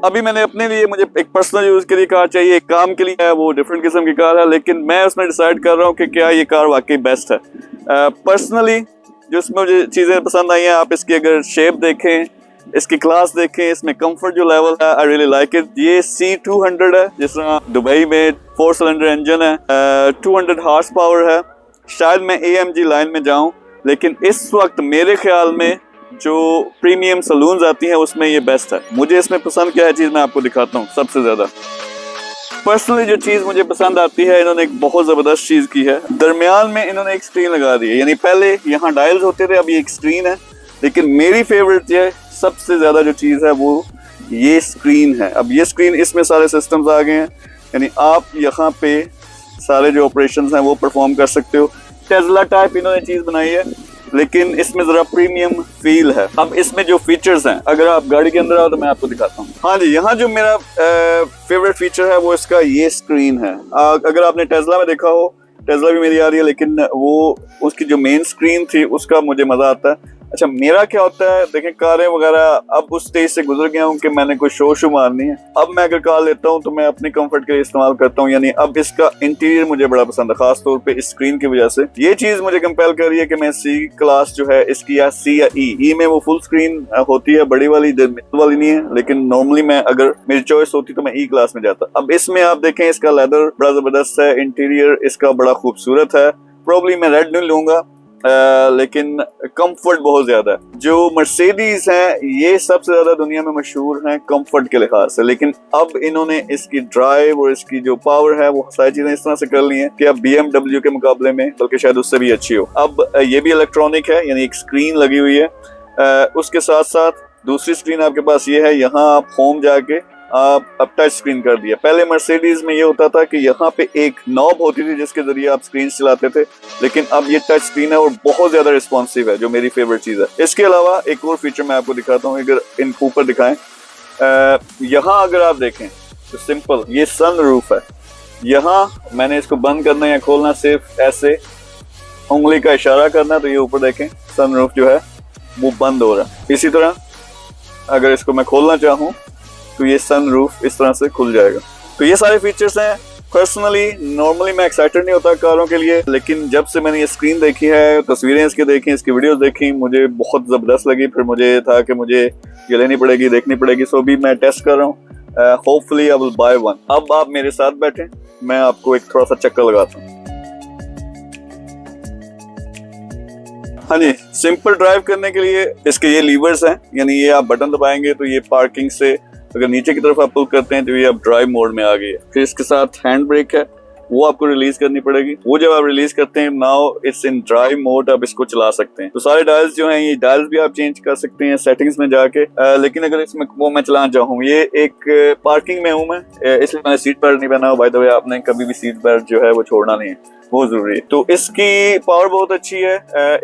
अभी मैंने अपने लिए, मुझे एक पर्सनल यूज के लिए कार चाहिए, एक काम के लिए है, वो डिफरेंट किस्म की कार है, लेकिन मैं उसमें डिसाइड कर रहा हूँ कि क्या ये कार वाकई बेस्ट है। पर्सनली जो इसमें मुझे चीज़ें पसंद आई हैं, आप इसकी अगर शेप देखें, इसकी क्लास देखें, इसमें कंफर्ट जो लेवल है, आई रियली लाइक इट। ये C200 है, जिस तरह दुबई में 4 सिलेंडर इंजन है, 200 हार्स पावर है। शायद मैं AMG लाइन में जाऊं, लेकिन इस वक्त मेरे ख्याल में जो प्रीमियम सलून्स आती हैं उसमें ये बेस्ट है। मुझे इसमें पसंद क्या है चीज़ मैं आपको दिखाता हूँ। सबसे ज़्यादा पर्सनली जो चीज़ मुझे पसंद आती है, इन्होंने एक बहुत ज़बरदस्त चीज़ की है। दरमियान में इन्होंने एक स्क्रीन लगा दी है, यानी पहले यहाँ डायल्स होते थे, अब ये एक स्क्रीन है। लेकिन मेरी फेवरेट ये सबसे ज़्यादा जो चीज़ है वो ये स्क्रीन है। अब ये स्क्रीन, इसमें सारे सिस्टम्स आ गए हैं, यानी आप यहाँ पे सारे जो ऑपरेशंस हैं वो परफॉर्म कर सकते हो। टेस्ला टाइप इन्होंने चीज़ बनाई है, लेकिन इसमें ज़रा प्रीमियम फील है। अब इसमें जो फीचर्स हैं, अगर आप गाड़ी के अंदर आओ तो मैं आपको दिखाता हूँ। हाँ जी, यहाँ जो मेरा फेवरेट फीचर है वो इसका ये स्क्रीन है। अगर आपने टेस्ला में देखा हो, टेस्ला भी मेरी आ रही है, लेकिन वो उसकी जो मेन स्क्रीन थी उसका मुझे मज़ा आता है। अच्छा, मेरा क्या होता है, देखें कारें वगैरह अब उस स्टेज से गुजर गया हूँ कि मैंने कोई शो मारनी है। अब मैं अगर कार लेता हूँ तो मैं अपने कंफर्ट के लिए इस्तेमाल करता हूँ, यानी अब इसका इंटीरियर मुझे बड़ा पसंद है, खास तौर पे इस स्क्रीन की वजह से। ये चीज मुझे कंपेल कर रही है कि मैं C क्लास जो है इसकी, या C या E में वो फुल स्क्रीन होती है, बड़ी वाली, मिडिल वाली नहीं है। लेकिन नॉर्मली मैं, अगर मेरी चॉइस होती तो मैं E क्लास में जाता। अब इसमें आप देखें, इसका लेदर बड़ा जबरदस्त है, इंटीरियर इसका बड़ा खूबसूरत है। प्रॉब्ली मैं रेड नहीं लूंगा, लेकिन कंफर्ट बहुत ज्यादा है। जो मर्सिडीज हैं ये सबसे ज्यादा दुनिया में मशहूर हैं कंफर्ट के लिहाज से, लेकिन अब इन्होंने इसकी ड्राइव और इसकी जो पावर है वो सारी चीजें इस तरह से कर ली हैं कि अब BMW के मुकाबले में, बल्कि शायद उससे भी अच्छी हो। अब ये भी इलेक्ट्रॉनिक है, यानी एक स्क्रीन लगी हुई है। उसके साथ साथ दूसरी स्क्रीन आपके पास ये है, यहाँ आप होम जाके आप अब टच स्क्रीन कर दिया। पहले मर्सिडीज में ये होता था कि यहाँ पे एक नॉब होती थी जिसके जरिए आप स्क्रीन चलाते थे, लेकिन अब ये टच स्क्रीन है और बहुत ज्यादा रिस्पॉन्सिव है, जो मेरी फेवरेट चीज है। इसके अलावा एक और फीचर मैं आपको दिखाता हूँ, अगर इनको ऊपर दिखाएं, यहाँ अगर आप देखें तो सिंपल ये सन रूफ है। यहाँ मैंने इसको बंद करना या खोलना, सिर्फ ऐसे उंगली का इशारा करना, तो ये ऊपर देखें सन रूफ जो है वो बंद हो रहा है। इसी तरह अगर इसको मैं खोलना चाहूँ तो ये सन रूफ इस तरह से खुल जाएगा। तो ये सारे फीचर्स हैं। पर्सनली नॉर्मली मैं एक्साइटेड नहीं होता कारों के लिए, लेकिन जब से मैंने ये स्क्रीन देखी है, तस्वीरें इसकी देखी, इसकी वीडियोस देखी, मुझे बहुत ज़बरदस्त लगी। फिर मुझे था कि मुझे ये लेनी पड़ेगी, देखनी पड़ेगी। सो भी मैं टेस्ट कर रहा हूँ। Hopefully I will by one. अब आप मेरे साथ बैठें, मैं आपको एक थोड़ा सा चक्कर लगाता हूँ। हाँ जी, सिंपल ड्राइव करने के लिए इसके ये लीवर्स हैं, यानी ये आप बटन दबाएंगे तो ये पार्किंग से अगर नीचे की तरफ आप पुल करते हैं तो ये आप ड्राइव मोड में आ गई है। फिर इसके साथ हैंड ब्रेक है, वो आपको रिलीज करनी पड़ेगी। वो जब आप रिलीज करते हैं, now it's in drive mode, आप इसको चला सकते हैं। तो सारे डायल्स जो हैं, ये डायल्स भी आप चेंज कर सकते हैं सेटिंग्स में जाके। लेकिन अगर इसमें वो मैं चलाना चाहूँ, ये एक पार्किंग में हूँ मैं, इसलिए मैंने सीट बेल्ट नहीं पहना। बाय द वे, आपने कभी भी सीट बेल्ट जो है वो छोड़ना नहीं है, बहुत जरूरी है। तो इसकी पावर बहुत अच्छी है।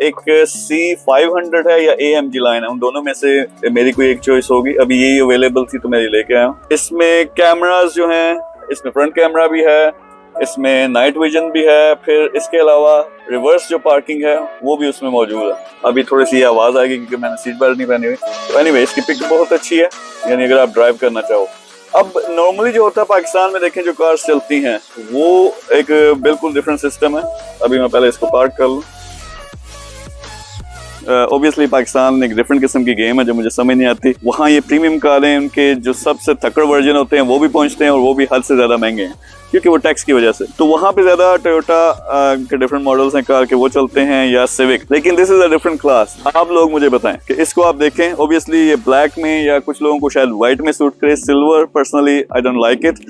एक C500 है या AMG लाइन है, उन दोनों में से मेरी कोई एक चॉइस होगी। अभी यही अवेलेबल थी तो मैं ये लेके आया हूँ। इसमें कैमरास जो हैं, इसमें फ्रंट कैमरा भी है, इसमें नाइट विजन भी है। फिर इसके अलावा रिवर्स जो पार्किंग है वो भी उसमें मौजूद है। अभी थोड़ी सी आवाज आएगी क्योंकि मैंने सीट बेल्ट नहीं पहनी हुई। तो एनीवे, इसकी पिक बहुत अच्छी है, यानी अगर आप ड्राइव करना चाहो। अब नॉर्मली जो होता है पाकिस्तान में, देखें जो कार्स चलती हैं वो एक बिल्कुल डिफरेंट सिस्टम है। अभी मैं पहले इसको पार्क कर लूँ। ऑब्वियसली पाकिस्तान एक डिफरेंट किस्म की गेम है जो मुझे समझ नहीं आती। वहाँ ये प्रीमियम कारें, उनके जो सबसे तकड़ वर्जन होते हैं वो भी पहुँचते हैं, और वो भी हद से ज़्यादा महंगे हैं क्योंकि वो टैक्स की वजह से। तो वहाँ पे ज़्यादा टोयोटा के डिफरेंट मॉडल्स हैं कार के, वो चलते हैं, या सिविक। लेकिन this is a different class. आप लोग मुझे बताएं कि इसको आप देखें, ऑब्वियसली ये ब्लैक में, या कुछ लोगों को शायद व्हाइट में सूट करे, silver personally I don't like it.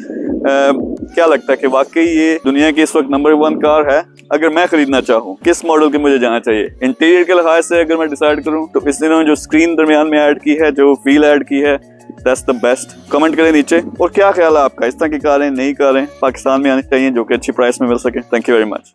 क्या लगता है कि वाकई ये दुनिया की इस वक्त नंबर 1 कार है? अगर मैं खरीदना चाहूँ, किस मॉडल की मुझे जाना चाहिए? इंटीरियर के लिहाज से अगर मैं डिसाइड करूँ तो इस दिनों जो स्क्रीन दरमियान में ऐड की है, जो फील ऐड की है, दैट्स द बेस्ट। कमेंट करें नीचे। और क्या ख्याल है आपका, इस तरह की कारें, नई कारें पाकिस्तान में आनी चाहिए जो कि अच्छी प्राइस में मिल सके? Thank you very much.